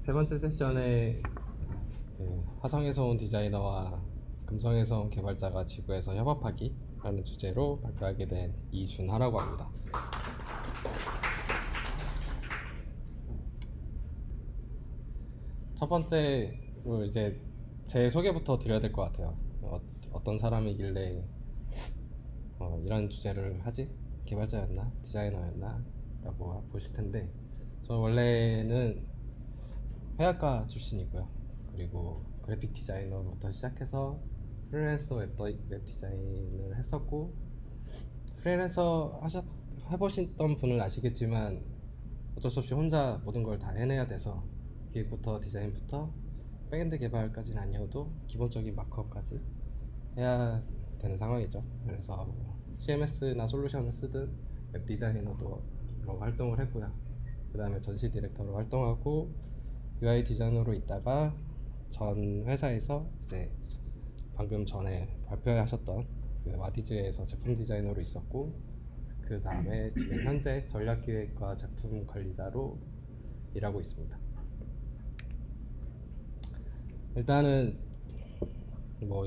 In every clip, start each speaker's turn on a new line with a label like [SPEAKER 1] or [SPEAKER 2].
[SPEAKER 1] 세 번째 세션에 화성에서 온 디자이너와 금성에서 온 개발자가 지구에서 협업하기라는 주제로 발표하게 된 이준하라고 합니다. 첫 번째로 이제 제 소개부터 드려야 될 것 같아요. 어떤 사람이길래 이런 주제를 하지? 개발자였나? 디자이너였나? 라고 보실 텐데, 저는 원래는 회화과 출신이고요. 그리고 그래픽 디자이너부터 시작해서 프리랜서 웹 디자인을 했었고, 프리랜서 해보셨던 분은 아시겠지만 어쩔 수 없이 혼자 모든 걸 다 해내야 돼서 기획부터 디자인부터 백엔드 개발까지는 아니어도 기본적인 마크업까지 해야 되는 상황이죠. 그래서 CMS나 솔루션을 쓰든 웹 디자이너로 활동을 했고요. 그 다음에 전시 디렉터로 활동하고 UI 디자이너로 있다가 전 회사에서 이제 방금 전에 발표하셨던 그 와디즈에서 제품 디자이너로 있었고, 그 다음에 지금 현재 전략기획과 제품 관리자로 일하고 있습니다. 일단은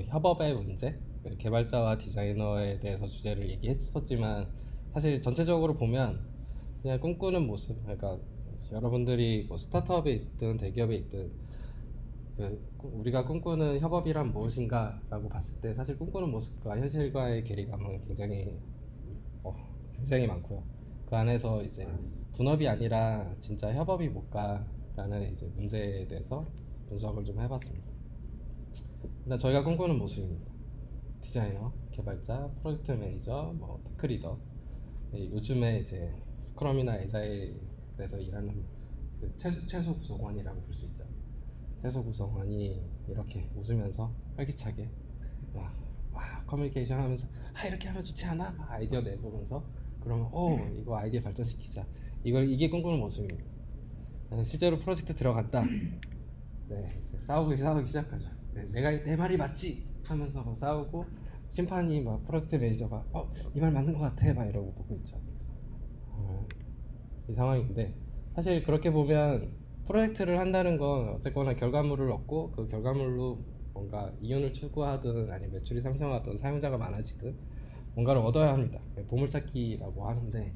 [SPEAKER 1] 협업의 문제, 개발자와 디자이너에 대해서 주제를 얘기했었지만, 사실 전체적으로 보면 그냥 꿈꾸는 모습, 그러니까 여러분들이 스타트업에 있든 대기업에 있든 우리가 꿈꾸는 협업이란 무엇인가 라고 봤을 때, 사실 꿈꾸는 모습과 현실과의 괴리감은 굉장히 많고요. 그 안에서 이제 분업이 아니라 진짜 협업이 뭘까 라는 이제 문제에 대해서 분석을 좀 해봤습니다. 일단 저희가 꿈꾸는 모습입니다. 디자이너, 개발자, 프로젝트 매니저, 테크 리더, 요즘에 이제 스크럼이나 에자일에서 일하는 최소 구성원이라고 볼 수 있죠. 최소 구성원이 이렇게 웃으면서 활기차게 커뮤니케이션 하면서 이렇게 하면 좋지 않아? 아이디어 내보면서, 그러면 이거 아이디어 발전시키자, 이게 꿈꾸는 모습입니다. 실제로 프로젝트 들어간다. 이제 싸우기 시작하죠. 내 말이 맞지? 하면서 싸우고, 심판이 프로젝트 매니저가 네 말 맞는 것 같아 이러고 보고 있죠. 이 상황인데, 사실 그렇게 보면 프로젝트를 한다는 건 어쨌거나 결과물을 얻고, 그 결과물로 뭔가 이윤을 추구하든 아니면 매출이 상승하든 사용자가 많아지든 뭔가를 얻어야 합니다. 보물찾기라고 하는데,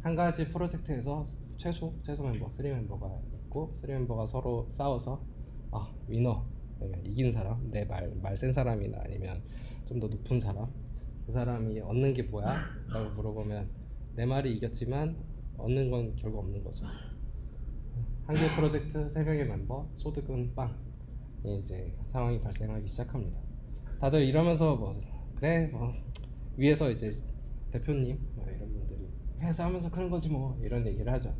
[SPEAKER 1] 한 가지 프로젝트에서 최소 멤버 3멤버가 있고, 3멤버가 서로 싸워서 위너, 이긴 사람, 내 말 센 사람이나 아니면 좀 더 높은 사람, 그 사람이 얻는 게 뭐야? 라고 물어보면 내 말이 이겼지만 얻는 건 결국 없는 거죠. 한 개 프로젝트 3명의 멤버, 소득은 빵. 이제 상황이 발생하기 시작합니다. 다들 이러면서 그래 위에서 이제 대표님 이런 분들이 그래 싸우면서 크는 거지 이런 얘기를 하죠.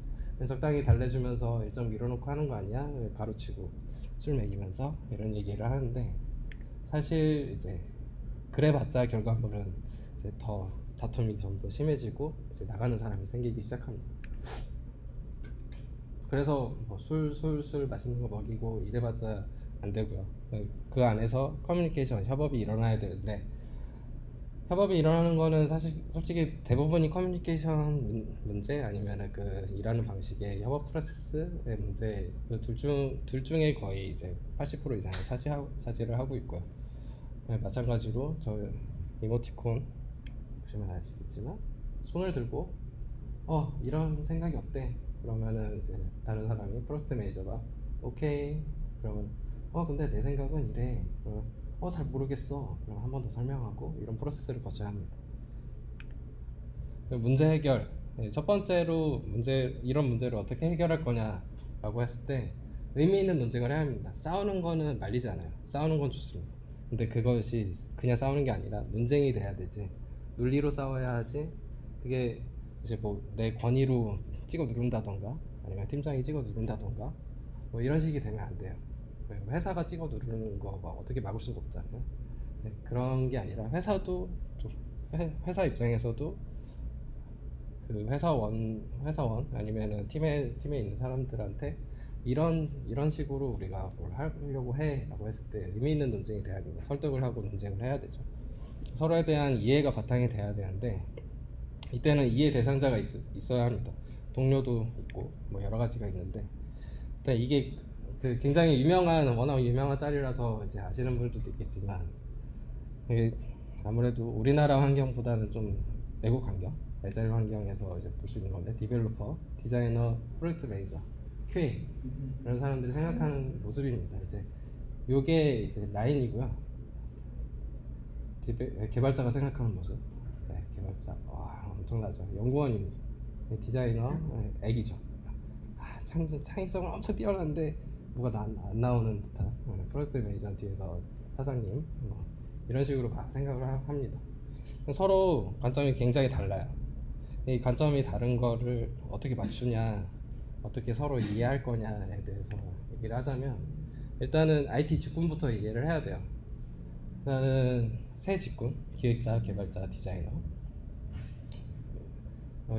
[SPEAKER 1] 적당히 달래주면서 일정 밀어놓고 하는 거 아니야? 가로치고 술 먹이면서 이런 얘기를 하는데, 사실 이제 그래봤자 결과물은 이제 더 다툼이 좀 더 심해지고 이제 나가는 사람이 생기기 시작합니다. 그래서 술 맛있는 거 먹이고 이래봤자 안 되고요. 그 안에서 커뮤니케이션, 협업이 일어나야 되는데, 협업이 일어나는 거는 솔직히 대부분이 커뮤니케이션 문제 아니면 그 일하는 방식의 협업 프로세스의 문제, 그 둘 중에 거의 이제 80% 이상을 차지를 하고 있고요. 마찬가지로 저 이모티콘 보시면 아시겠지만, 손을 들고 이런 생각이 어때? 그러면은 이제 다른 사람이 프로젝트 매니저가 오케이 그러면 근데 내 생각은 이래. 그러면 잘 모르겠어. 그럼 한 번 더 설명하고, 이런 프로세스를 거쳐야 합니다. 문제 해결. 첫 번째로 이런 문제를 어떻게 해결할 거냐라고 했을 때, 의미 있는 논쟁을 해야 합니다. 싸우는 거는 말리지 않아요. 싸우는 건 좋습니다. 근데 그것이 그냥 싸우는 게 아니라 논쟁이 돼야 되지, 논리로 싸워야 하지. 그게 이제 내 권위로 찍어 누른다던가 아니면 팀장이 찍어 누른다던가 이런 식이 되면 안 돼요. 회사가 찍어 누르는 거 어떻게 막을 수가 없잖아요. 그런 게 아니라 회사도 회사 입장에서도 그 회사원 아니면은 팀에 있는 사람들한테 이런 식으로 우리가 뭘 하려고 해라고 했을 때 의미 있는 논쟁이 돼야 됩니다. 설득을 하고 논쟁을 해야 되죠. 서로에 대한 이해가 바탕이 돼야 되는데, 이때는 이해 대상자가 있어야 합니다. 동료도 있고 여러 가지가 있는데, 일단 이게 그 굉장히 유명한 워낙 유명한 짤이라서 이제 아시는 분들도 있겠지만 이게 아무래도 우리나라 환경보다는 좀 외국 환경, 애자일 환경에서 이제 볼 수 있는 건데 디벨로퍼, 디자이너, 프로젝트 매니저, QA 이런 사람들이 생각하는 모습입니다. 이제 요게 이제 라인이고요. 개발자가 생각하는 모습. 네, 개발자 와 엄청나죠. 연구원입니다. 디자이너 애기죠. 창의성은 엄청 뛰어난데 뭐가 안 나오는 듯한 프로젝트 매니저 뒤에서 사장님 이런 식으로 생각을 합니다. 서로 관점이 굉장히 달라요. 이 관점이 다른 거를 어떻게 맞추냐, 어떻게 서로 이해할 거냐에 대해서 얘기를 하자면 일단은 IT 직군부터 이해를 해야 돼요. 일단은 세 직군, 기획자, 개발자, 디자이너.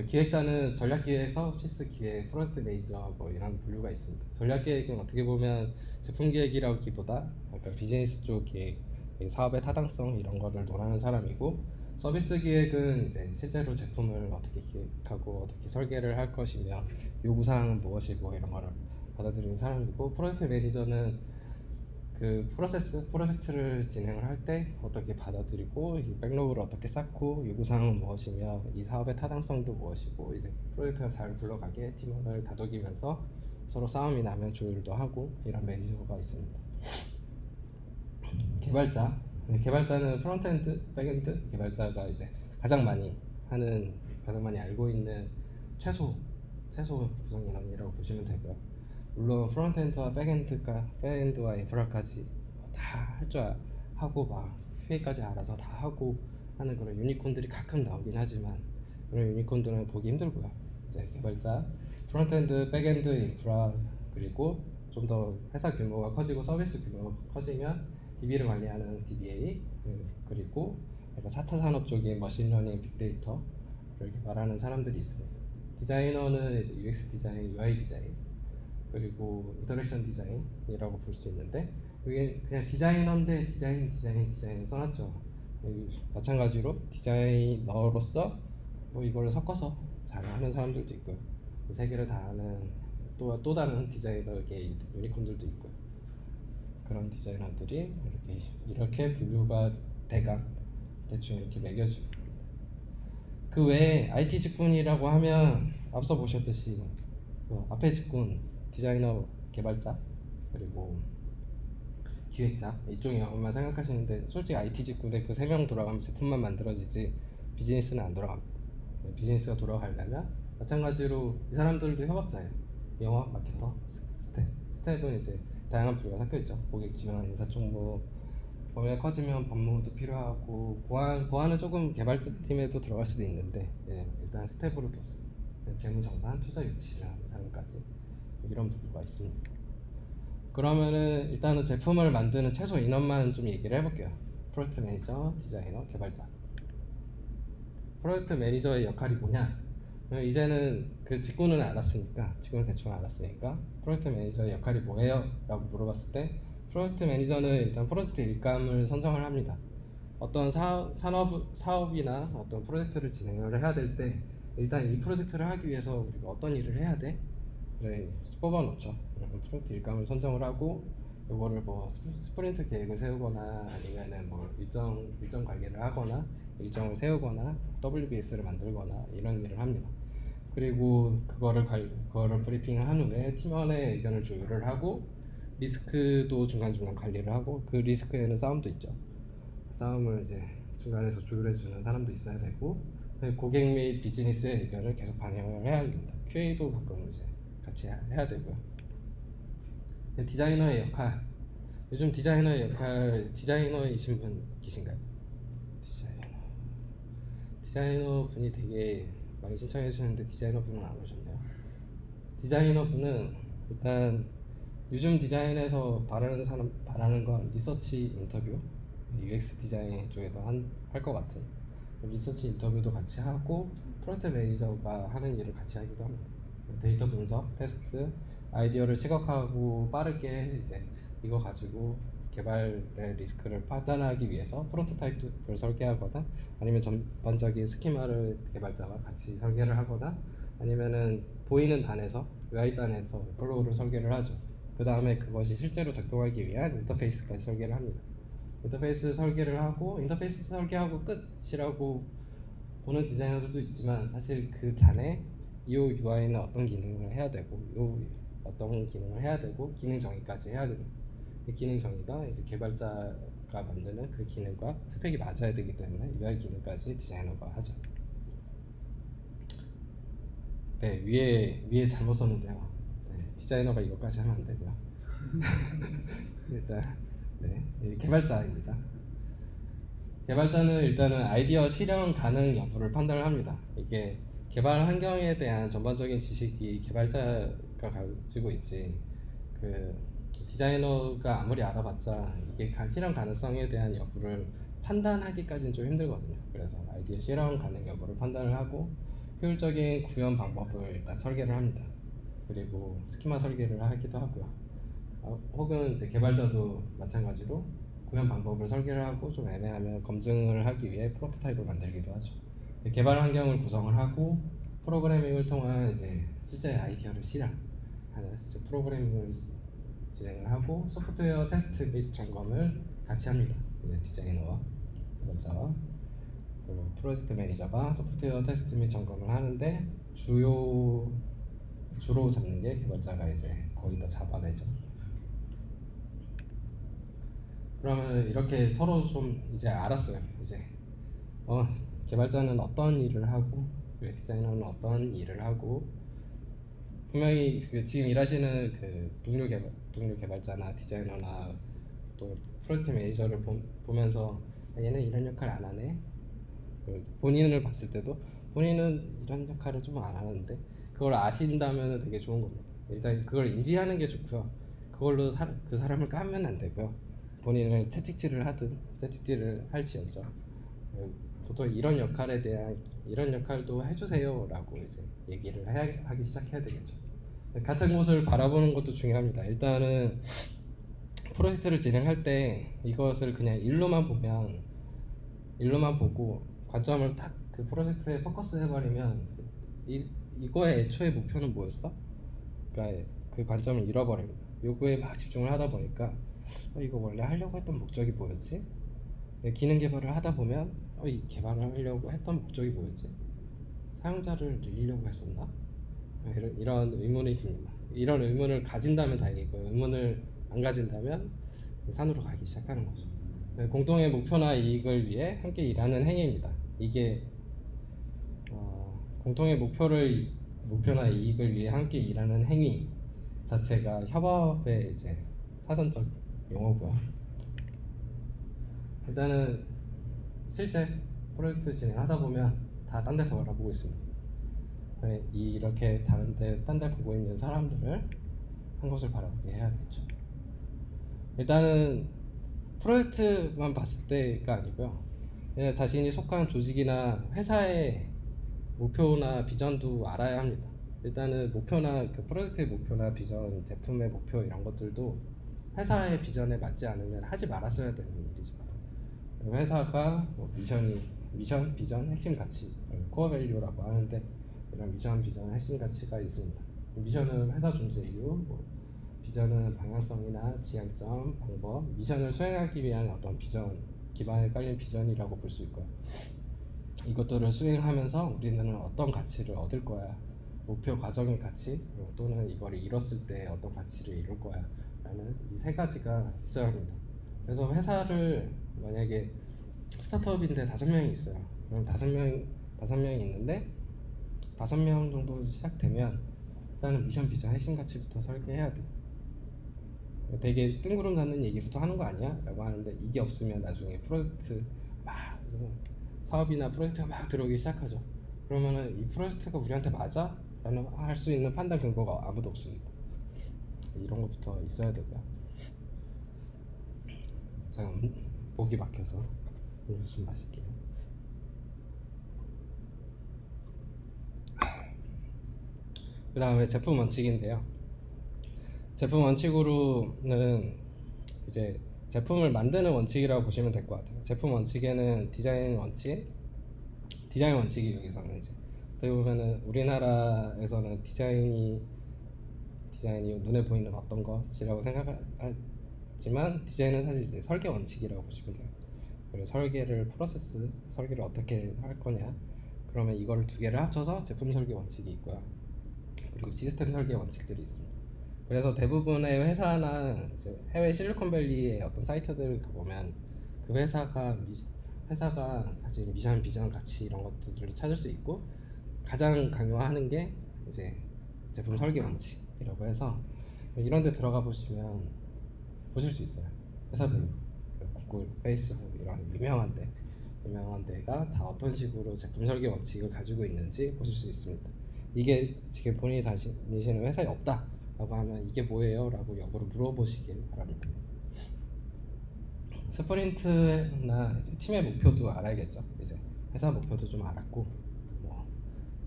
[SPEAKER 1] 기획자는 전략기획, 서비스 기획, 프로젝트 매니저 뭐 이런 분류가 있습니다. 전략기획은 어떻게 보면 제품기획이라기보다 약간 비즈니스 쪽 기획, 사업의 타당성 이런 거를 논하는 사람이고, 서비스 기획은 이제 실제로 제품을 어떻게 기획하고 어떻게 설계를 할 것이며 요구사항은 무엇이고 이런 거를 받아들이는 사람이고, 프로젝트 매니저는 그 프로젝트를 진행을 할 때 어떻게 받아들이고 이 백로그를 어떻게 쌓고 요구사항은 무엇이며 이 사업의 타당성도 무엇이고 이제 프로젝트가 잘 굴러가게 팀원을 다독이면서 서로 싸움이 나면 조율도 하고 이런 매니저가 있습니다. 개발자는 프론트엔드, 백엔드 개발자가 이제 가장 많이 알고 있는 최소 구성 인원이라고 보시면 되고요. 물론 프론트엔드와 백엔드와 인프라까지 다 할 줄 하고 막 QA까지 알아서 다 하고 하는 그런 유니콘들이 가끔 나오긴 하지만 그런 유니콘들은 보기 힘들고요. 이제 개발자, 프론트엔드, 백엔드, 인프라 그리고 좀 더 회사 규모가 커지고 서비스 규모가 커지면 DB를 관리하는 DBA 그리고 4차 산업 쪽에 머신러닝, 빅데이터를 개발하는 사람들이 있습니다. 디자이너는 이제 UX 디자인, UI 디자인 그리고 인터랙션 디자인이라고 볼 수 있는데 이게 그냥 디자이너인데 디자인 써놨죠. 마찬가지로 디자이너로서 뭐 이걸 섞어서 잘하는 사람들도 있고요. 이 세 개를 다 하는 또 다른 디자이너계 유니콘들도 있고요. 그런 디자이너들이 이렇게 분류가 대충 이렇게 매겨집니다. 그 외에 IT 직군이라고 하면 앞서 보셨듯이 그 앞에 직군 디자이너, 개발자 그리고 기획자 이쪽에만 생각하시는데 솔직히 IT 직군에 그 세 명 돌아가면 제품만 만들어지지 비즈니스는 안 돌아갑니다. 비즈니스가 돌아가려면 마찬가지로 이 사람들도 협업자예요. 영업, 마케터, 스텝은 이제 다양한 부류가 섞여 있죠. 고객 지원, 인사총무, 범위가 커지면 법무도 필요하고 보안은 조금 개발자 팀에도 들어갈 수도 있는데 일단 스텝으로 뒀어요. 재무정산, 투자 유치를 하는 사람까지 이런 부류가 있습니다. 그러면은 일단은 제품을 만드는 최소 인원만 좀 얘기를 해볼게요. 프로젝트 매니저, 디자이너, 개발자. 프로젝트 매니저의 역할이 뭐냐? 이제는 그 직군은 대충 알았으니까 프로젝트 매니저의 역할이 뭐예요? 라고 물어봤을 때 프로젝트 매니저는 일단 프로젝트 일감을 선정을 합니다. 어떤 사업이나 어떤 프로젝트를 진행을 해야 될 때 일단 이 프로젝트를 하기 위해서 우리가 어떤 일을 해야 돼? 그래 뽑아놓죠. 프로젝트 일감을 선정을 하고 이거를 뭐 스프린트 계획을 세우거나 아니면은 뭐 일정 관리를 하거나 일정을 세우거나 WBS를 만들거나 이런 일을 합니다. 그리고 그거를 브리핑을 한 후에 팀원의 의견을 조율을 하고 리스크도 중간중간 관리를 하고 그 리스크에는 싸움도 있죠. 싸움을 이제 중간에서 조율해주는 사람도 있어야 되고 고객 및 비즈니스의 의견을 계속 반영을 해야 됩니다. QA도 가끔 이제 같이 해야 되고요. 디자이너의 역할, 요즘 디자이너이신 분 계신가요? 디자이너 분이 되게 많이 신청해 주셨는데 디자이너 분은 안 오셨네요. 디자이너 분은 일단 요즘 디자인에서 바라는 건 리서치 인터뷰, UX 디자인 쪽에서 할 것 같은 리서치 인터뷰도 같이 하고 프로젝트 매니저가 하는 일을 같이 하기도 합니다. 데이터 분석, 테스트, 아이디어를 시각화하고 빠르게 이제 이거 가지고 개발의 리스크를 판단하기 위해서 프로토타입을 설계하거나 아니면 전반적인 스키마를 개발자와 같이 설계를 하거나 아니면은 보이는 단에서 UI 단에서 플로우를 설계를 하죠. 그 다음에 그것이 실제로 작동하기 위한 인터페이스까지 설계를 합니다. 인터페이스 설계를 하고 인터페이스 설계하고 끝이라고 보는 디자이너들도 있지만 사실 그 단에 이 UI는 어떤 기능을 해야 되고 어떤 기능을 해야 되고 기능 정의까지 해야 됩니다. 그 기능 정의가 이제 개발자가 만드는 그 기능과 스펙이 맞아야 되기 때문에 UI 기능까지 디자이너가 하죠. 네, 위에 잘못 썼는데요. 네, 디자이너가 이것까지 하면 안 되고요. 일단 개발자입니다. 개발자는 일단은 아이디어 실현 가능 여부를 판단을 합니다. 이게 개발 환경에 대한 전반적인 지식이 개발자가 가지고 있지 그 디자이너가 아무리 알아봤자 이게 실현 가능성에 대한 여부를 판단하기까지는 좀 힘들거든요. 그래서 아이디어 실현 가능 여부를 판단을 하고 효율적인 구현 방법을 일단 설계를 합니다. 그리고 스키마 설계를 하기도 하고요. 혹은 이제 개발자도 마찬가지로 구현 방법을 설계를 하고 좀 애매하면 검증을 하기 위해 프로토타입을 만들기도 하죠. 개발 환경을 구성을 하고 프로그래밍을 통한 이제 실제 아이디어를 실현하는 이제 프로그래밍을 진행을 하고 소프트웨어 테스트 및 점검을 같이 합니다. 이제 디자이너와 개발자와 그리고 프로젝트 매니저가 소프트웨어 테스트 및 점검을 하는데 주로 잡는 게 개발자가 이제 거의 다 잡아내죠. 그러면 이렇게 서로 좀 이제 알았어요. 이제 개발자는 어떤 일을 하고 디자이너는 어떤 일을 하고 분명히 지금 일하시는 그 동료 개발자나 디자이너나 또 프로젝트 매니저를 보면서 얘는 이런 역할 안 하네. 본인을 봤을 때도 본인은 이런 역할을 좀 안 하는데 그걸 아신다면 되게 좋은 겁니다. 일단 그걸 인지하는 게 좋고요. 그걸로 그 사람을 까면 안 되고요. 본인을 채찍질을 하든 채찍질을 할지언정 보통 이런 역할에 대한 이런 역할도 해주세요라고 이제 얘기를 하기 시작해야 되겠죠. 같은 곳을 바라보는 것도 중요합니다. 일단은 프로젝트를 진행할 때 이것을 그냥 일로만 보고 관점을 딱 그 프로젝트에 포커스 해버리면 이거의 애초의 목표는 뭐였어? 그러니까 그 관점을 잃어버립니다. 요거에 막 집중을 하다 보니까 이거 원래 하려고 했던 목적이 뭐였지? 기능 개발을 하다 보면 이 개발을 하려고 했던 목적이 뭐였지? 사용자를 늘리려고 했었나? 이런 의문이 듭니다. 이런 의문을 가진다면 다행이고 의문을 안 가진다면 산으로 가기 시작하는 거죠. 공동의 목표나 이익을 위해 함께 일하는 행위입니다. 이게 공통의 목표나 이익을 위해 함께 일하는 행위 자체가 협업의 이제 사전적 용어고요. 일단은 실제 프로젝트 진행하다 보면 다 딴 데 바라보고 있습니다. 이렇게 딴 데 보고 있는 사람들을 한 곳을 바라보게 해야겠죠. 일단은 프로젝트만 봤을 때가 아니고요. 그냥 자신이 속한 조직이나 회사의 목표나 비전도 알아야 합니다. 일단은 목표나 그 프로젝트의 목표나 비전, 제품의 목표 이런 것들도 회사의 비전에 맞지 않으면 하지 말았어야 되는 일이죠. 회사가 미션, 비전, 핵심 가치, 코어 밸류라고 하는데 이런 미션, 비전, 핵심 가치가 있습니다. 미션은 회사 존재 이유, 비전은 방향성이나 지향점, 방법, 미션을 수행하기 위한 어떤 비전 기반에 깔린 비전이라고 볼 수 있고요. 이것들을 수행하면서 우리는 어떤 가치를 얻을 거야, 목표 과정의 가치 또는 이걸 이뤘을 때 어떤 가치를 이룰 거야 라는 이 세 가지가 있어야 합니다. 그래서 회사를 만약에 스타트업인데 5명이 있어요. 그럼 5명이 있는데 5명 정도 시작되면 일단은 미션, 비전, 핵심 가치부터 설계해야 돼. 되게 뜬구름 잡는 얘기부터 하는 거 아니야? 라고 하는데 이게 없으면 나중에 프로젝트 막 사업이나 프로젝트가 막 들어오기 시작하죠. 그러면은 이 프로젝트가 우리한테 맞아? 라는 할 수 있는 판단 근거가 아무도 없습니다. 이런 것부터 있어야 되고요. 잠깐 목이 막혀서 좀 마실게요. 그 다음에 제품 원칙인데요. 제품 원칙으로는 이제 제품을 만드는 원칙이라고 보시면 될 것 같아요. 제품 원칙에는 디자인 원칙이 여기서는 이제 어떻게 보면은 우리나라에서는 디자인이 디자인이 눈에 보이는 어떤 것이라고 생각하지만 디자인은 사실 이제 설계 원칙이라고 보시면 돼요. 그리고 설계를 어떻게 할 거냐, 그러면 이거를 두 개를 합쳐서 제품 설계 원칙이 있고요. 그리고 시스템 설계 원칙들이 있습니다. 그래서 대부분의 회사나 이제 해외 실리콘밸리의 어떤 사이트들을 가보면 그 회사가 가진 미션, 비전, 가치 이런 것들을 찾을 수 있고, 가장 강요하는 게 이제 제품 설계 원칙이라고 해서 이런 데 들어가 보시면 보실 수 있어요. 회사별, 구글, 페이스북 이런 유명한 데가 다 어떤 식으로 제품 설계 원칙을 가지고 있는지 보실 수 있습니다. 이게 지금 본인이 다니시는 회사에 없다 라고 하면 이게 뭐예요? 라고 역으로 물어보시길 바랍니다. 스프린트나 이제 팀의 목표도 알아야겠죠. 이제 회사 목표도 좀 알았고, 뭐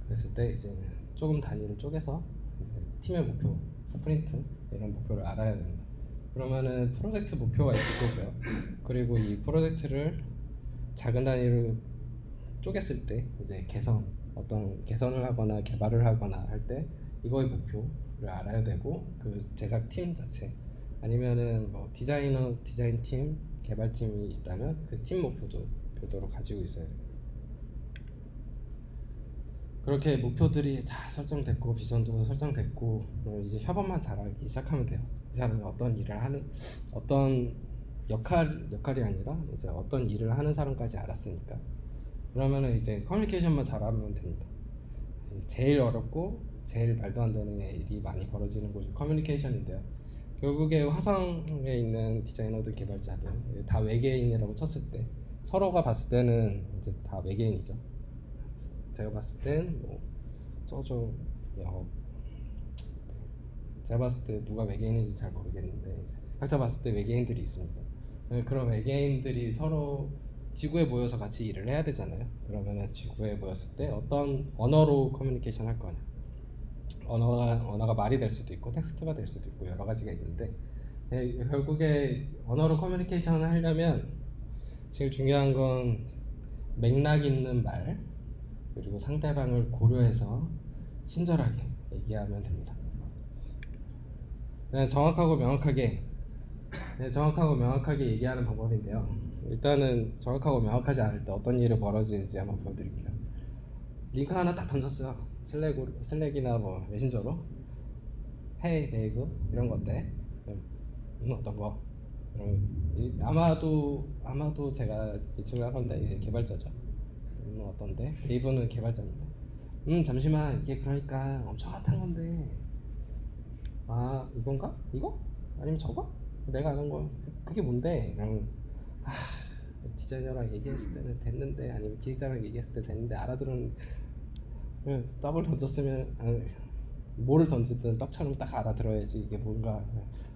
[SPEAKER 1] 그랬을 때 이제 조금 단위를 쪼개서 이제 팀의 목표, 스프린트 이런 목표를 알아야 됩니다. 그러면은 프로젝트 목표가 있을 거고요. 그리고 이 프로젝트를 작은 단위로 쪼갰을 때 이제 어떤 개선을 하거나 개발을 하거나 할 때 이거의 목표를 알아야 되고, 그 제작 팀 자체 아니면은 뭐 디자인 팀, 개발팀이 있다면 그 팀 목표도 별도로 가지고 있어야 돼요. 그렇게 목표들이 다 설정됐고 비전도 설정됐고, 이제 협업만 잘하기 시작하면 돼요. 이 사람이 어떤 역할이 아니라 이제 어떤 일을 하는 사람까지 알았으니까, 그러면은 이제 커뮤니케이션만 잘하면 됩니다. 제일 어렵고 제일 말도 안 되는 일이 많이 벌어지는 곳이 커뮤니케이션인데요. 결국에 화성에 있는 디자이너들, 개발자들 다 외계인이라고 쳤을 때 서로가 봤을 때는 이제 다 외계인이죠. 제가 봤을 땐 뭐 제가 봤을 때 누가 외계인인지 잘 모르겠는데 이제 각자 봤을 때 외계인들이 있습니다. 그런 외계인들이 서로 지구에 모여서 같이 일을 해야 되잖아요. 그러면 지구에 모였을 때 어떤 언어로 커뮤니케이션 할 거냐, 언어가 말이 될 수도 있고 텍스트가 될 수도 있고 여러 가지가 있는데, 결국에 언어로 커뮤니케이션을 하려면 제일 중요한 건 맥락 있는 말, 그리고 상대방을 고려해서 친절하게 얘기하면 됩니다. 정확하고 명확하게 얘기하는 방법인데요. 일단은 정확하고 명확하지 않을 때 어떤 일이 벌어지는지 한번 보여드릴게요. 링크 하나 딱 던졌어요. 슬랙이나 뭐 메신저로. 헤이 데이브 이런 건데, 어떤 거? 아마도 제가 예측을 하건데 개발자죠. 어떤데? 데이브는 개발자입니다. 잠시만, 이게 그러니까 엄청 핫한 건데, 아 이건가? 이거? 아니면 저거? 내가 아는 거 그게 뭔데? 디자이너랑 얘기했을 때는 됐는데, 아니면 기획자랑 얘기했을 때 됐는데 알아들은, 떡을 던졌으면 뭐를 던지든 떡처럼 딱 알아들어야지. 이게 뭔가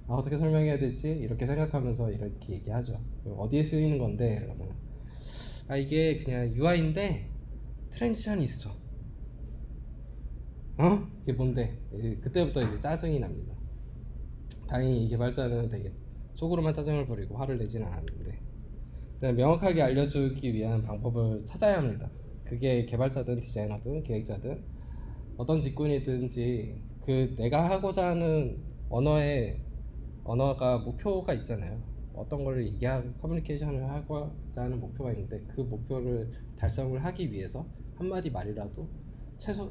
[SPEAKER 1] 어떻게 설명해야 되지? 이렇게 생각하면서 이렇게 얘기하죠. 어디에 쓰이는 건데? 이러면 이게 그냥 UI인데 트랜지션이 있어. 이게 뭔데? 그때부터 이제 짜증이 납니다. 다행히 이 개발자는 되게 속으로만 짜증을 부리고 화를 내지는 않았는데, 명확하게 알려주기 위한 방법을 찾아야 합니다. 그게 개발자든 디자이너든 기획자든 어떤 직군이든지 내가 하고자 하는 언어가 목표가 있잖아요. 어떤 걸 얘기하고 커뮤니케이션을 하고자 하는 목표가 있는데, 그 목표를 달성을 하기 위해서 한마디 말이라도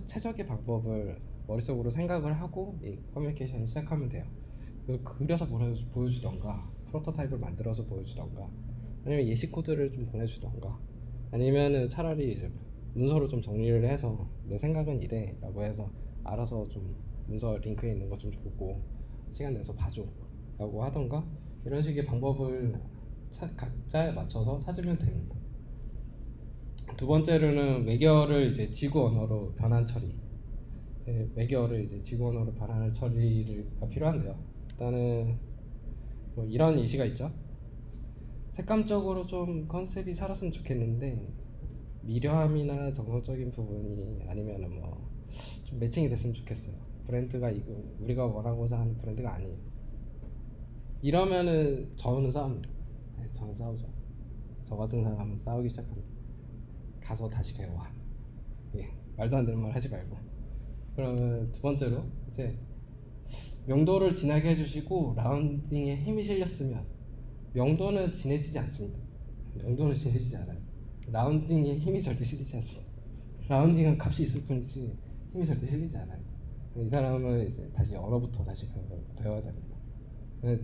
[SPEAKER 1] 최적의 방법을 머릿속으로 생각을 하고 이 커뮤니케이션을 시작하면 돼요. 그걸 그려서 보여주던가, 프로토타입을 만들어서 보여주던가, 아니면 예시 코드를 좀 보내주던가, 아니면은 차라리 이제 문서로 좀 정리를 해서 내 생각은 이래 라고 해서 알아서 좀 문서 링크에 있는 거 좀 보고 시간 내서 봐줘 라고 하던가, 이런 식의 방법을 각자에 맞춰서 찾으면 됩니다. 두 번째로는 외계어를 이제 지구 언어로 변환 처리. 외계어를 이제 지구 언어로 변환 처리가 필요한데요. 일단은 뭐 이런 예시가 있죠. 색감적으로 좀 컨셉이 살았으면 좋겠는데 미려함이나 정서적인 부분이 아니면은 뭐 좀 매칭이 됐으면 좋겠어요. 브랜드가 이거 우리가 원하고자 하는 브랜드가 아니에요. 이러면은 저는 싸웁니다. 저는 싸우죠. 저 같은 사람은 싸우기 시작합니다. 가서 다시 배워와. 말도 안 되는 말 하지 말고. 그러면 두 번째로 이제 명도를 진하게 해주시고 라운딩에 힘이 실렸으면 명도는 진해지지 않습니다. 명도는 진해지지 않아요. 라운딩에 힘이 절대 실리지 않습니다. 라운딩은 값이 있을 뿐이지 힘이 절대 실리지 않아요. 이 사람은 이제 다시 언어부터 다시 배워야 됩니다.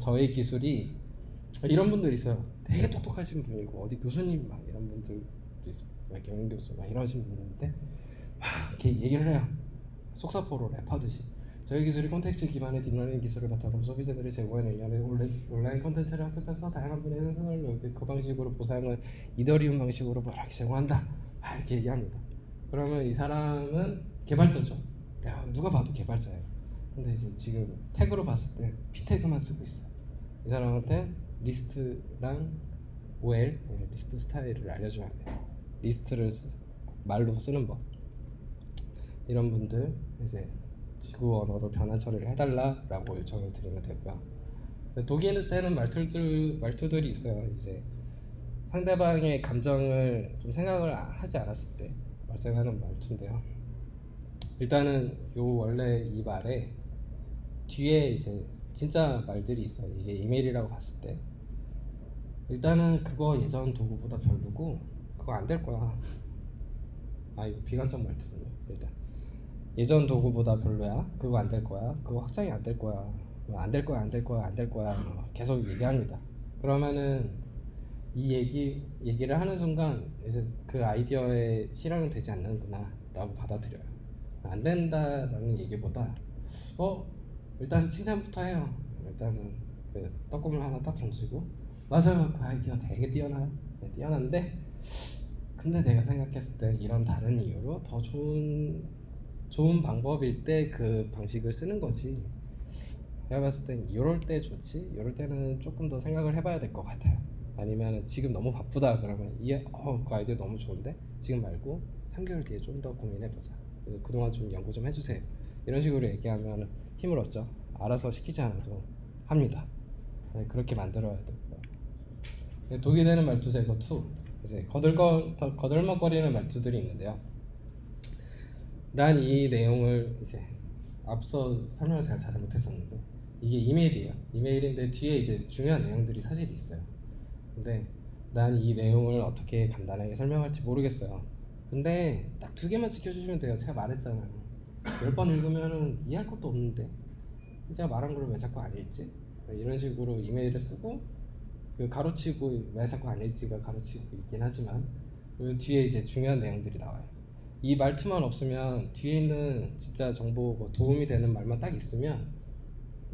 [SPEAKER 1] 저의 기술이 이런 분들 있어요. 되게 똑똑하신 분이고 어디 교수님 막 이런 분들도 있어요. 경영 교수 막 이러신 분인데 막 이렇게 얘기를 해요. 속사포로 랩하듯이. 저희 기술이 콘텍스트 기반의 딥러닝 기술을 바탕으로 소비자들이 제공하는 일련의 온라인 콘텐츠를 학습해서 다양한 분야의 생성을 그 방식으로 보상을 이더리움 방식으로 뭐 이렇게 제공한다. 막 이렇게 얘기합니다. 그러면 이 사람은 개발자죠. 야, 누가 봐도 개발자예요. 근데 이제 지금 태그로 봤을 때 P태그만 쓰고 있어요. 이 사람한테 리스트랑 OL, 리스트 스타일을 알려줘야 돼요. 리스트를 말로 쓰는 법. 이런 분들 이제 지구 언어로 변환 처리를 해달라라고 요청을 드리면 되고요. 독일 때는 말투들이 있어요. 이제 상대방의 감정을 좀 생각을 하지 않았을 때 발생하는 말투인데요. 일단은 요 원래 이 말에 뒤에 이제 진짜 말들이 있어요. 이게 이메일이라고 봤을 때 일단은 그거 예전 도구보다 별로고 그거 안 될 거야. 아 이거 비관적 말투군요. 일단 예전 도구보다 별로야. 그거 안 될 거야. 그거 확장이 안 될 거야. 안 될 거야, 안 될 거야, 안 될 거야. 계속 얘기합니다. 그러면은 이 얘기를 하는 순간 이제 그 아이디어에 실현은 되지 않는구나라고 받아들여요. 안 된다라는 얘기보다 일단 칭찬부터 해요. 일단은 그 떡국물 하나 딱 던지고 맞아요. 그 아이디어 되게 뛰어나요. 네, 뛰어난데 근데 내가 생각했을 때 이런 다른 이유로 더 좋은 방법일 때 그 방식을 쓰는 거지. 내가 봤을 땐 이럴 때 좋지. 이럴 때는 조금 더 생각을 해봐야 될 것 같아요. 아니면 지금 너무 바쁘다 그러면 그 아이디어 너무 좋은데 지금 말고 3개월 뒤에 좀 더 고민해보자. 그동안 좀 연구 좀 해주세요. 이런 식으로 얘기하면 힘을 얻죠. 알아서 시키지 않아도 합니다. 네, 그렇게 만들어야 되고요. 독이 되는 말투 제거 2. 이제 거들먹거리는 말투들이 있는데요. 난 이 내용을 이제 앞서 설명을 제가 잘 못했었는데 이게 이메일이에요. 이메일인데 뒤에 이제 중요한 내용들이 사실 있어요. 근데 난 이 내용을 어떻게 간단하게 설명할지 모르겠어요. 근데 딱 2개만 지켜주시면 돼요. 제가 말했잖아요. 10번 읽으면은 이해할 것도 없는데 제가 말한 걸 왜 자꾸 안 읽지? 이런 식으로 이메일을 쓰고 그 가로치고 왜 자꾸 안 읽지가 가로치고 있긴 하지만 그 뒤에 이제 중요한 내용들이 나와요. 이 말투만 없으면 뒤에 있는 진짜 정보 도움이 되는 말만 딱 있으면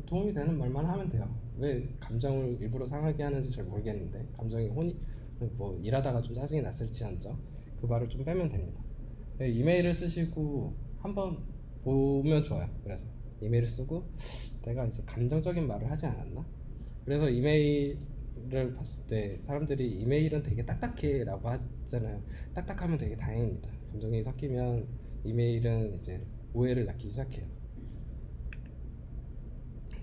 [SPEAKER 1] 도움이 되는 말만 하면 돼요. 왜 감정을 일부러 상하게 하는지 잘 모르겠는데 감정이 일하다가 좀 짜증이 났을지언정 그 말을 좀 빼면 됩니다. 이메일을 쓰시고 한번 보면 좋아요. 그래서 이메일을 쓰고 내가 이제 감정적인 말을 하지 않았나? 그래서 이메일을 봤을 때 사람들이 이메일은 되게 딱딱해 라고 하잖아요. 딱딱하면 되게 다행입니다. 감정이 섞이면 이메일은 이제 오해를 낳기 시작해요.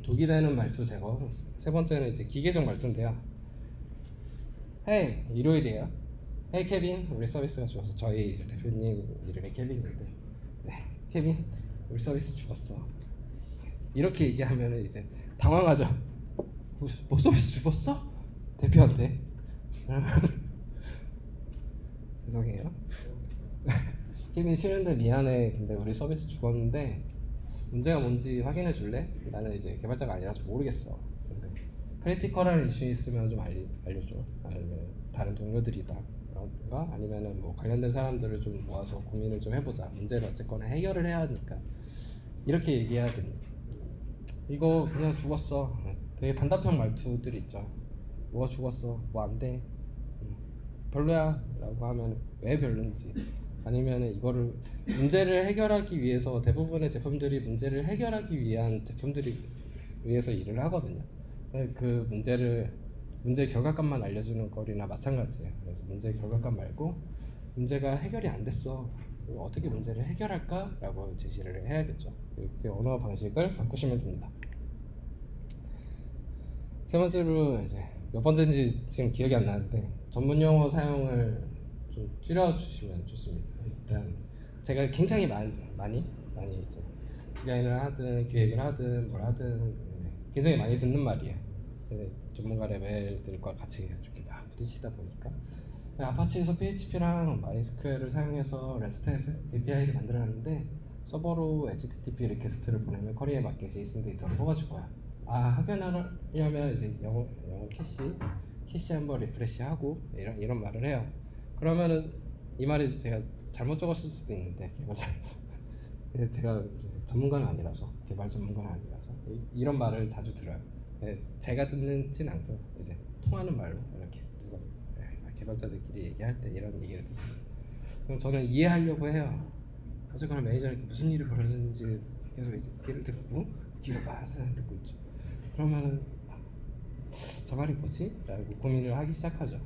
[SPEAKER 1] 독이 되는 말투 제거. 세 번째는 이제 기계적 말투인데요. 헤이, 일요일이에요. 헤이 케빈, 우리 서비스가 죽었어. 저희 이제 대표님 이름이 케빈인데, 네, 케빈, 우리 서비스 죽었어. 이렇게 얘기하면 이제 당황하죠. 뭐 서비스 죽었어? 대표한테. 죄송해요. 케빈 쉬는데 미안해. 근데 우리 서비스 죽었는데 문제가 뭔지 확인해 줄래? 나는 이제 개발자가 아니라서 모르겠어. 근데 크리티컬한 이슈 있으면 좀 알려줘. 아니면 다른 동료들이다. 아니면은 뭐 관련된 사람들을 좀 모아서 고민을 좀 해보자. 문제를 어쨌거나 해결을 해야 하니까 이렇게 얘기해야 됩니다. 이거 그냥 죽었어. 되게 단답형 말투들 있죠. 뭐가 죽었어? 뭐 안 돼? 별로야 라고 하면 왜 별론지, 아니면 이거를 문제를 해결하기 위해서 대부분의 제품들이 문제를 해결하기 위한 제품들이 위해서 일을 하거든요. 그 문제 결과값만 알려주는 거리나 마찬가지예요. 그래서 문제 결과값 말고 문제가 해결이 안 됐어. 어떻게 문제를 해결할까? 라고 제시를 해야겠죠. 이렇게 언어 방식을 바꾸시면 됩니다. 세 번째로 이제 몇 번째인지 지금 기억이 안 나는데 전문 용어 사용을 좀 줄여주시면 좋습니다. 일단 제가 굉장히 많이 이제 디자인을 하든 기획을 하든 뭘 하든 굉장히 많이 듣는 말이에요. 전문가 레벨들과 같이 이렇게 막 부딪히다 보니까 아파치에서 PHP랑 MySQL을 사용해서 REST API를 만들었는데 서버로 HTTP 리퀘스트를 보내면 쿼리에 맞게 JSON 데이터를 뽑아줄 거야. 확인하려면 이제 영어 캐시 한번 리프레시하고 이런 말을 해요. 그러면은 이 말이 제가 잘못 적었을 수도 있는데 제가 전문가는 아니라서 개발 전문가는 아니라서 이런 말을 자주 들어요. 제가 듣는진 않고 이제 통하는 말로 이렇게 누가 개발자들끼리 얘기할 때 이런 얘기를 듣습니다. 그럼 저는 이해하려고 해요. 어쨌거나 매니저는 무슨 일이 벌어졌는지 계속 이제 귀를 빠서 듣고 있죠. 그러면은 저 말이 뭐지? 라고 고민을 하기 시작하죠.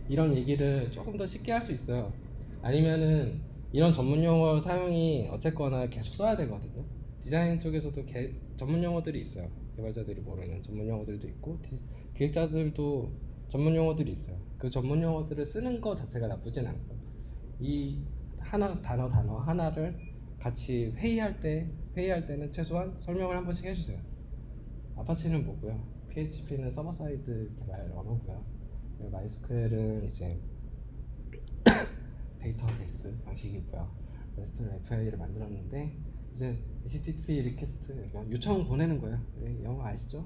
[SPEAKER 1] 이런 얘기를 조금 더 쉽게 할 수 있어요. 아니면은 이런 전문 용어 사용이 어쨌거나 계속 써야 되거든요. 디자인 쪽에서도 전문 용어들이 있어요. 개발자들이 모르는 전문 용어들도 있고 기획자들도 전문 용어들이 있어요. 그 전문 용어들을 쓰는 거 자체가 나쁘진 않고 이 단어 하나를 같이 회의할 때는 최소한 설명을 한 번씩 해주세요. 아파치는 뭐고요? PHP는 서버 사이드 개발 언어고요. MySQL은 이제 데이터베이스 방식이고요. REST API를 만들었는데 이제 HTTP 리퀘스트 요청 보내는 거예요. 영어 아시죠?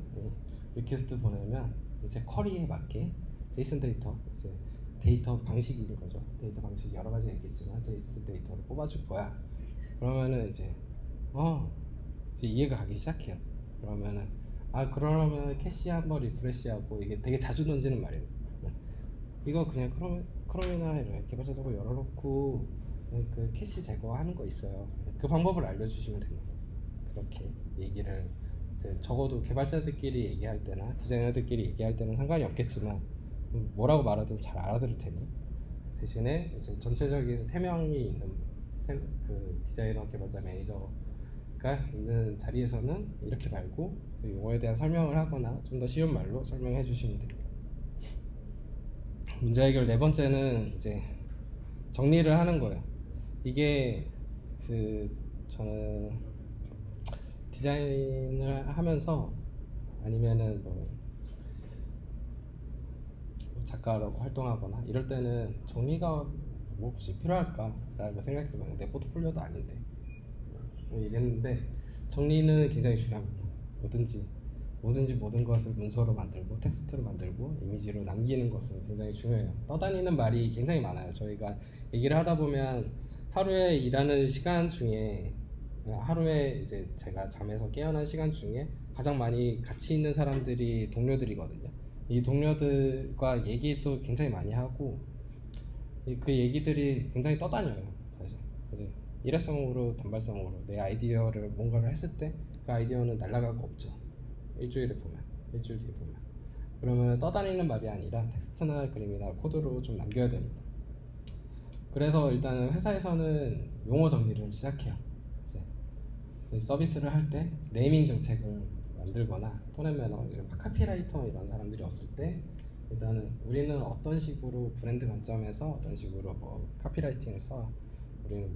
[SPEAKER 1] 리퀘스트 보내면 이제 쿼리에 맞게 JSON 데이터 방식인 거죠. 데이터 방식이 여러 가지 있겠지만 JSON 데이터를 뽑아줄 거야. 그러면은 이제 이해가 가기 시작해요. 그러면 캐시 한번 리프레시하고 이게 되게 자주 던지는 말이에요. 이거 그냥 크롬이나 이런 개발자 도구 열어놓고 그 캐시 제거하는 거 있어요. 그 방법을 알려주시면 됩니다. 그렇게 얘기를 이제 적어도 개발자들끼리 얘기할 때나 디자이너들끼리 얘기할 때는 상관이 없겠지만 뭐라고 말하든 잘 알아들을 테니 대신에 이제 전체적인 3명이 있는 그 디자이너, 개발자, 매니저가 있는 자리에서는 이렇게 말고 그 용어에 대한 설명을 하거나 좀 더 쉬운 말로 설명해 주시면 됩니다. 문제 해결 4번째는 이제 정리를 하는 거예요. 이게 저는 디자인을 하면서 아니면은 작가라고 활동하거나 이럴 때는 정리가 굳이 필요할까라고 생각해봐요. 내 포트폴리오도 아닌데 이랬는데 정리는 굉장히 중요합니다. 모든 것을 문서로 만들고 텍스트로 만들고 이미지로 남기는 것은 굉장히 중요해요. 떠다니는 말이 굉장히 많아요. 저희가 얘기를 하다 보면 하루에 일하는 시간 중에 하루에 이제 제가 잠에서 깨어난 시간 중에 가장 많이 같이 있는 사람들이 동료들이거든요. 이 동료들과 얘기도 굉장히 많이 하고 그 얘기들이 굉장히 떠다녀요. 사실 이제 일회성으로 단발성으로 내 아이디어를 뭔가를 했을 때 그 아이디어는 날아가고 없죠. 일주일 뒤에 보면 그러면 떠다니는 말이 아니라 텍스트나 그림이나 코드로 좀 남겨야 됩니다. 그래서 일단은 회사에서는 용어 정리를 시작해요. 이제 서비스를 할 때 네이밍 정책을 만들거나 톤 앤 매너, 카피라이터 이런 사람들이 왔을 때 일단은 우리는 어떤 식으로 브랜드 관점에서 어떤 식으로 카피라이팅을 써. 우리는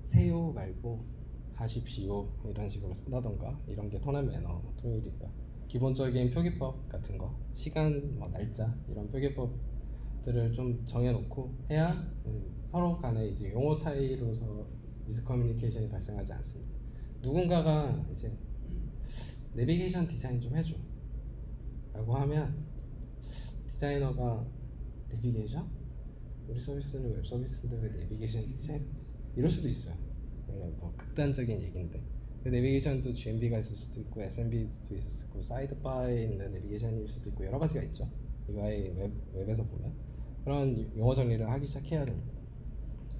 [SPEAKER 1] 세요 말고 하십시오 이런 식으로 쓴다던가 이런 게 톤 앤 매너 통일이고요. 기본적인 표기법 같은 거, 시간, 날짜 이런 표기법들을 좀 정해놓고 해야 서로 간에 이제 용어 차이로서 미스커뮤니케이션이 발생하지 않습니다. 누군가가 이제 내비게이션 디자인 좀 해줘 라고 하면 디자이너가 내비게이션? 우리 서비스는 웹 서비스인데 왜 내비게이션 디자인? 이럴 수도 있어요. 극단적인 얘기인데 내비게이션도 GMB가 있을 수도 있고 SMB도 있을 수 있고 사이드바에 있는 내비게이션일 수도 있고 여러 가지가 있죠. UI 웹에서 보면 그런 용어 정리를 하기 시작해야 됩니다.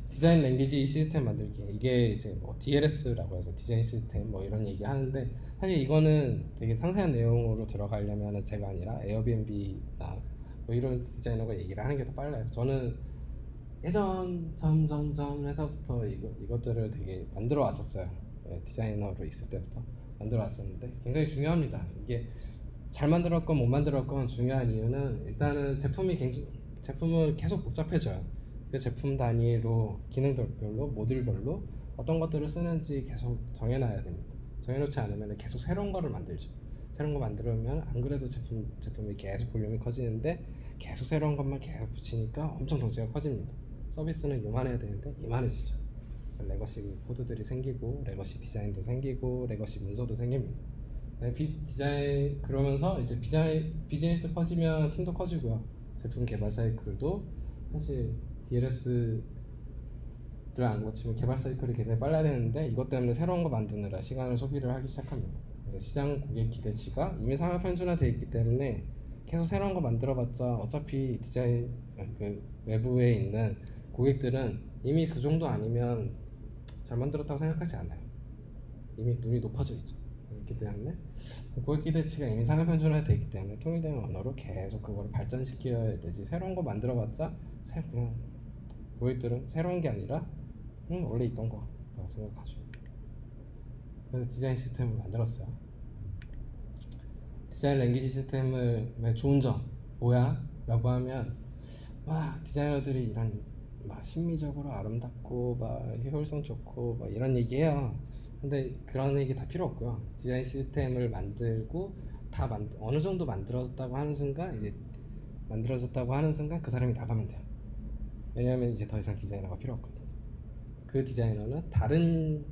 [SPEAKER 1] 디자인 랭귀지 시스템 만들기, 이게 이제 DLS라고 해서 디자인 시스템 이런 얘기 하는데 사실 이거는 되게 상세한 내용으로 들어가려면 제가 아니라 에어비앤비나 이런 디자이너가 얘기를 하는 게 더 빨라요. 저는 예전 점점점 회사부터 이것들을 되게 만들어 왔었어요. 디자이너로 있을 때부터 만들어 왔었는데 굉장히 중요합니다. 이게 잘 만들었건 못 만들었건 중요한 이유는 일단은 제품은 계속 복잡해져요. 그 제품 단위로 기능별로 모듈별로 어떤 것들을 쓰는지 계속 정해놔야 됩니다. 정해놓지 않으면 계속 새로운 거를 만들죠. 새로운 거 만들면 안 그래도 제품이 계속 볼륨이 커지는데 계속 새로운 것만 계속 붙이니까 엄청 덩치가 커집니다. 서비스는 요만해야 되는데 이만해지죠. 레거시 코드들이 생기고 레거시 디자인도 생기고 레거시 문서도 생깁니다. 디자인 그러면서 이제 비즈니스 커지면 팀도 커지고요. 제품 개발 사이클도 사실 DLS를 안 거치면 개발 사이클이 굉장히 빨라야 되는데 이것 때문에 새로운 거 만드느라 시간을 소비를 하기 시작합니다. 시장 고객 기대치가 이미 상업 편준화되어 있기 때문에 계속 새로운 거 만들어봤자 어차피 디자인 그 외부에 있는 고객들은 이미 그 정도 아니면 잘 만들었다고 생각하지 않아요. 이미 눈이 높아져 있죠. 그렇기 때문에 고객 기대치가 이미 상업 편준화되어 있기 때문에 통일된 언어로 계속 그거를 발전시켜야 되지 새로운 거 만들어봤자 그냥 고객들은 새로운 게 아니라 원래 있던 거라고 생각하죠. 그래서 디자인 시스템을 만들었어요. 디자인 랭귀지 시스템을 좋은 점 뭐야? 라고 하면 디자이너들이 이런 심미적으로 아름답고 효율성 좋고 이런 얘기해요. 근데 그런 얘기 다 필요 없고요. 디자인 시스템을 만들고 어느 정도 만들어졌다고 하는 순간 그 사람이 나가면 돼요. 왜냐하면 이제 더 이상 디자이너가 필요 없거든요. 그 디자이너는 다른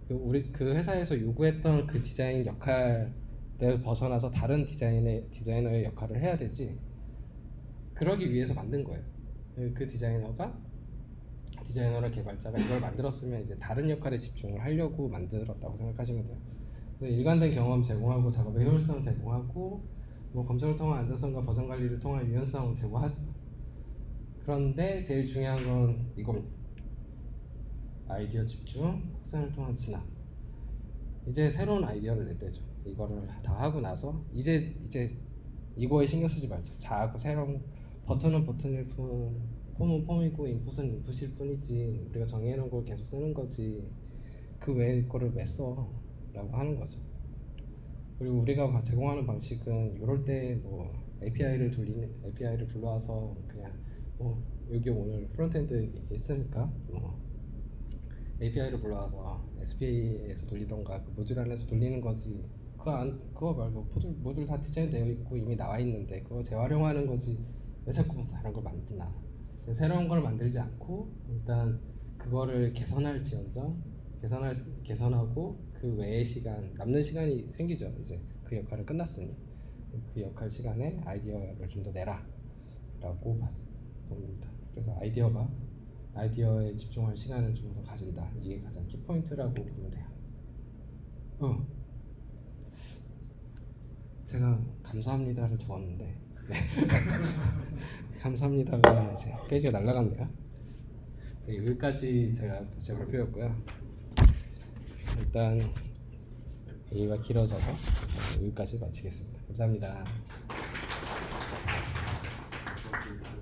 [SPEAKER 1] 우리 그 회사에서 요구했던 그 디자인 역할을 벗어나서 다른 디자이너의 역할을 해야 되지. 그러기 위해서 만든 거예요. 그 디자이너나 개발자가 이걸 만들었으면 이제 다른 역할에 집중을 하려고 만들었다고 생각하시면 돼요. 그래서 일관된 경험 제공하고 작업의 효율성 제공하고 검증을 통한 안전성과 버전 관리를 통한 유연성 제공하죠. 그런데 제일 중요한 건 이겁니다. 아이디어 집중, 확산을 통한 진화. 이제 새로운 아이디어를 냈대죠. 이거를 다 하고 나서 이제 이거에 신경 쓰지 말자. 자꾸 새로운 버튼은 버튼일 뿐, 폼은 폼이고 인풋은 인풋일 뿐이지. 우리가 정해놓은 걸 계속 쓰는 거지. 그 외의 거를 왜 써? 라고 하는 거죠. 그리고 우리가 제공하는 방식은 이럴 때 API를 불러와서 그냥 여기 오늘 프론트엔드 있으니까 API를 불러와서 SPA에서 돌리던가 그 모듈 안에서 돌리는 거지. 그거 말고 모듈 다 디자인되어 있고 이미 나와 있는데 그거 재활용하는 거지. 왜 자꾸 다른 걸 만드나? 새로운 걸 만들지 않고 일단 그거를 개선할지언정 개선하고 그 외의 남는 시간이 생기죠. 이제 그 역할은 끝났으니 그 역할 시간에 아이디어를 좀 더 내라라고 봅니다. 그래서 아이디어에 집중할 시간을 좀 더 가진다. 이게 가장 키포인트라고 보면 돼요. 제가 감사합니다를 적었는데 네. 감사합니다가 이제 페이지가 날아갔네요. 네, 여기까지 제 발표였고요. 일단 얘기가 길어져서 여기까지 마치겠습니다. 감사합니다.